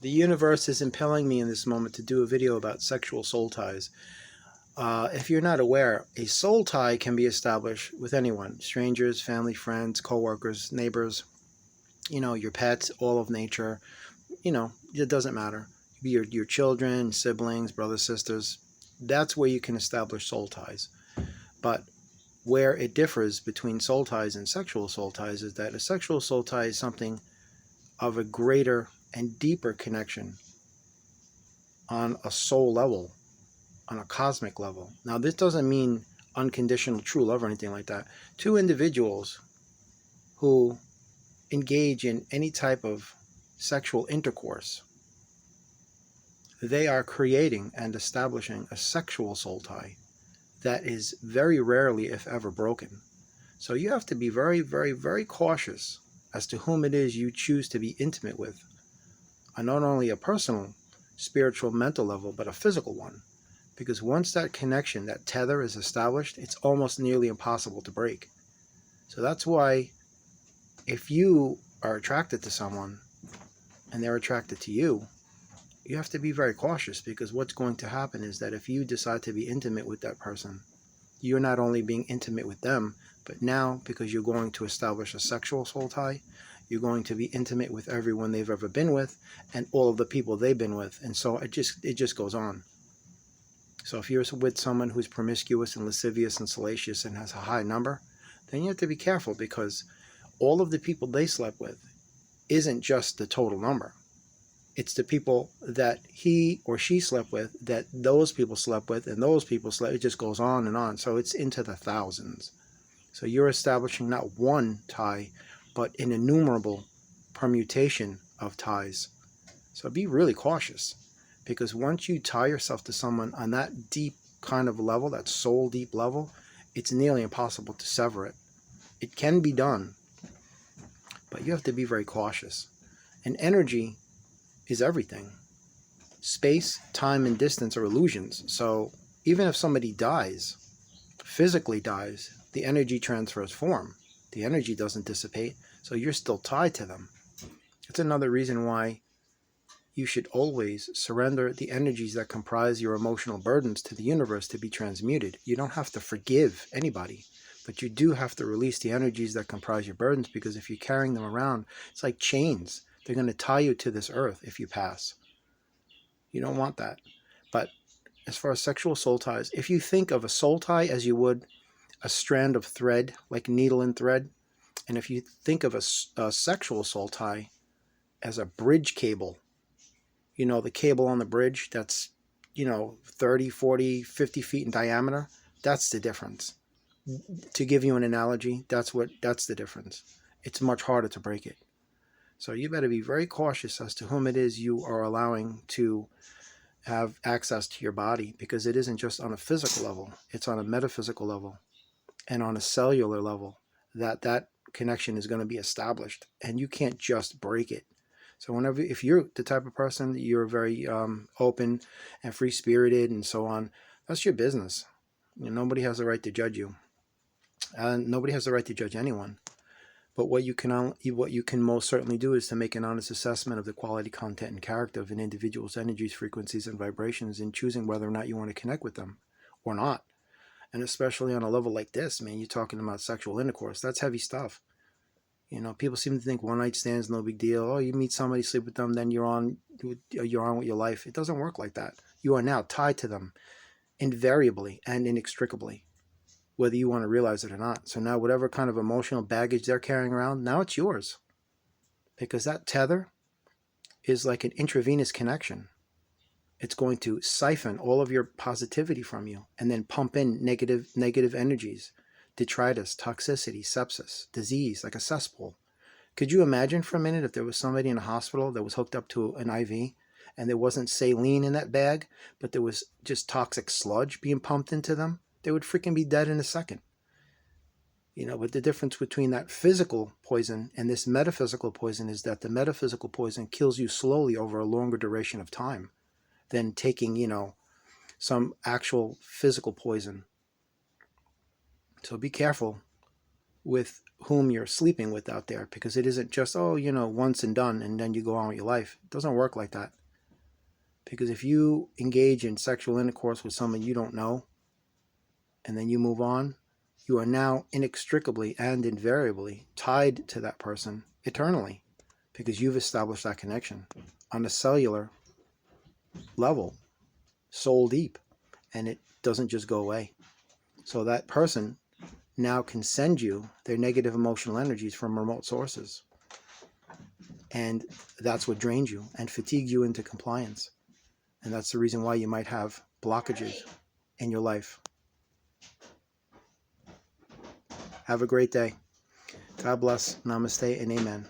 The universe is impelling me in this moment to do a video about sexual soul ties. If you're not aware, a soul tie can be established with anyone, strangers, family, friends, co-workers, neighbors, your pets, all of nature. It doesn't matter. Your children, siblings, brothers, sisters. That's where you can establish soul ties. But where it differs between soul ties and sexual soul ties is that a sexual soul tie is something of a greater and deeper connection on a soul level, on a cosmic level. Now, this doesn't mean unconditional true love or anything like that. Two individuals who engage in any type of sexual intercourse, they are creating and establishing a sexual soul tie that is very rarely, if ever, broken. So you have to be very, very, very cautious as to whom it is you choose to be intimate with, on not only a personal, spiritual, mental level, but a physical one. Because once that connection, that tether is established, it's almost nearly impossible to break. So that's why if you are attracted to someone and they're attracted to you, you have to be very cautious, because what's going to happen is that if you decide to be intimate with that person, you're not only being intimate with them, but now, because you're going to establish a sexual soul tie, you're going to be intimate with everyone they've ever been with and all of the people they've been with. And so it just goes on. So if you're with someone who's promiscuous and lascivious and salacious and has a high number, then you have to be careful, because all of the people they slept with isn't just the total number. It's the people that he or she slept with, that those people slept with, and those people slept. It just goes on and on. So it's into the thousands. So you're establishing not one tie, but an innumerable permutation of ties. So be really cautious, because once you tie yourself to someone on that deep kind of level, that soul deep level, it's nearly impossible to sever it. It can be done, but you have to be very cautious. And energy is everything. Space, time, and distance are illusions. So even if somebody dies, physically dies, the energy transfers form. The energy doesn't dissipate, so you're still tied to them. It's another reason why you should always surrender the energies that comprise your emotional burdens to the universe to be transmuted. You don't have to forgive anybody, but you do have to release the energies that comprise your burdens, because if you're carrying them around, it's like chains. They're going to tie you to this earth if you pass. You don't want that. But as far as sexual soul ties, if you think of a soul tie as you would a strand of thread, like needle and thread, and if you think of a sexual soul tie as a bridge cable, the cable on the bridge that's, 30, 40, 50 feet in diameter, that's the difference. To give you an analogy, that's the difference. It's much harder to break it. So you better be very cautious as to whom it is you are allowing to have access to your body, because it isn't just on a physical level, it's on a metaphysical level and on a cellular level that connection is going to be established, and you can't just break it. So if you're the type of person that you're very open and free-spirited and so on, that's your business. Nobody has the right to judge you, and nobody has the right to judge anyone. But what you can most certainly do is to make an honest assessment of the quality, content, and character of an individual's energies, frequencies, and vibrations in choosing whether or not you want to connect with them or not. And especially on a level like this, man, you're talking about sexual intercourse. That's heavy stuff. People seem to think one night stands no big deal. Oh, you meet somebody, sleep with them, then you're on with your life. It doesn't work like that. You are now tied to them invariably and inextricably, whether you want to realize it or not. So now whatever kind of emotional baggage they're carrying around, now it's yours. Because that tether is like an intravenous connection. It's going to siphon all of your positivity from you and then pump in negative energies, detritus, toxicity, sepsis, disease, like a cesspool. Could you imagine for a minute if there was somebody in a hospital that was hooked up to an IV and there wasn't saline in that bag, but there was just toxic sludge being pumped into them? They would freaking be dead in a second. But the difference between that physical poison and this metaphysical poison is that the metaphysical poison kills you slowly over a longer duration of time than taking, some actual physical poison. So be careful with whom you're sleeping with out there, because it isn't just, oh, once and done, and then you go on with your life. It doesn't work like that. Because if you engage in sexual intercourse with someone you don't know, and then you move on, you are now inextricably and invariably tied to that person eternally, because you've established that connection on a cellular level, soul deep, and it doesn't just go away. So that person now can send you their negative emotional energies from remote sources. And that's what drains you and fatigues you into compliance. And that's the reason why you might have blockages in your life. Have a great day. God bless. Namaste and amen.